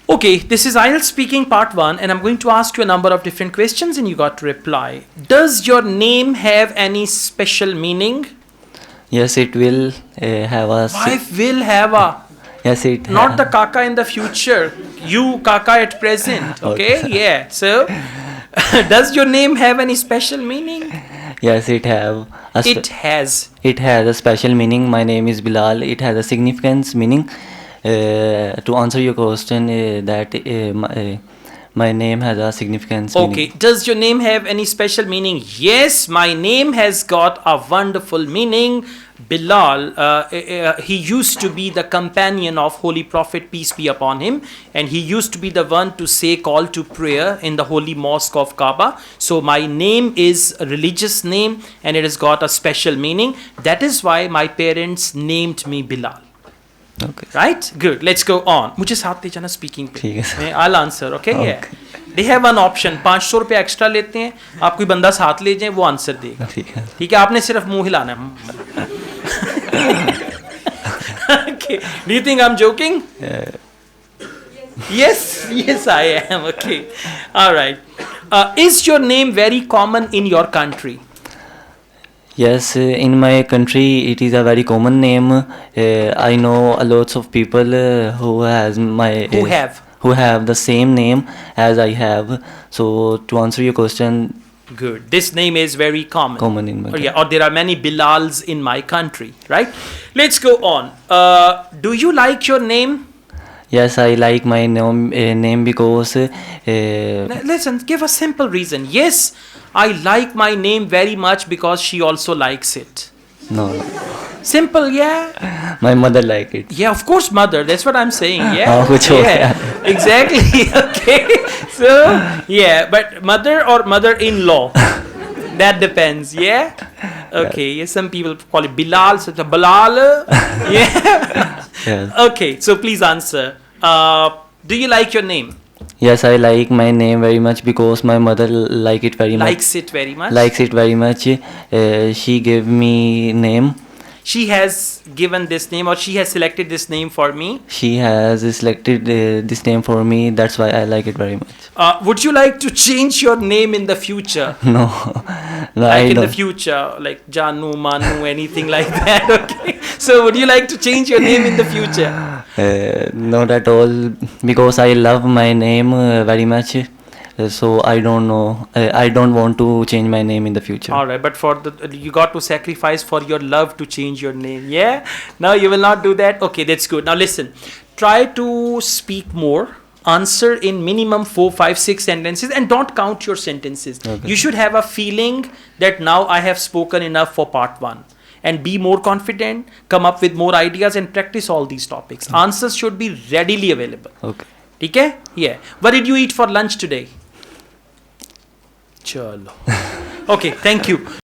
Okay, this is IELTS speaking part 1 and I'm going to ask you a number of different questions and you got to reply. Does your name have any special meaning? Yes, it will have a. Why will have a? Yes, it. Not the kaka in the future. You kaka at present. Okay? Yeah. So, does your name have any special meaning? Yes, it have. It has. It has a special meaning. My name is Bilal. It has a significance meaning. To answer your question, my name has a significance. Okay. Meaning. Does your name have any special meaning? Yes, my name has got a wonderful meaning. Bilal, he used to be the companion of Holy Prophet, peace be upon him, and he used to be the one to say call to prayer in the holy mosque of Kaaba. So my name is a religious name and it has got a special meaning. That is why my parents named me Bilal. Okay. Right? Good. Let's go on. मुझे साथ ले जाना speaking पे. ठीक है sir. I'll answer. Okay? Yeah. They have an option. 500 रुपए extra लेते हैं. आप कोई बंदा साथ ले जाए वो आंसर देगा. ठीक है. ठीक है. आपने सिर्फ मुंह हिलाना है. Okay. Do you think I'm joking? Yes. Yes, I am. Okay. All right. Is your name very common in your country? Yes, in my country it is a very common name. I know a lots of people who have the same name as I have. So to answer your question, good. This name is very common. Common in my country. Or there are many Bilals in my country, right? Let's go on. Do you like your name? Yes, I like my name because. Listen, give a simple reason. Yes, I like my name very much because she also likes it. No. Simple, yeah. My mother like it. Yeah, of course, mother. That's what I'm saying. Yeah. Yeah. Exactly. Okay. So, yeah, but mother or mother-in-law, that depends. Yeah. Okay. Yeah, some people call it Bilal, such a Bilal. Yeah. Yes. Okay. So please answer. Do you like your name? Yes, I like my name very much because my mother like it very much. Likes it very much. Likes it very much. She gave me name. She has given this name, or she has selected this name for me. She has selected this name for me. That's why I like it very much. Would you like to change your name in the future? No, like in the future, like Janu, Manu, anything like that. Okay. So would you like to change your name in the future? Not at all, because I love my name very much. So I don't know. I don't want to change my name in the future. All right, but you got to sacrifice for your love to change your name. Yeah. No, you will not do that. Okay, that's good. Now listen. Try to speak more. Answer in minimum 4, 5, 6 sentences, and don't count your sentences. Okay. You should have a feeling that now I have spoken enough for part 1. And be more confident, come up with more ideas and practice all these topics. Okay. Answers should be readily available. Okay. Okay? Yeah. What did you eat for lunch today? Chalo. Okay, thank you.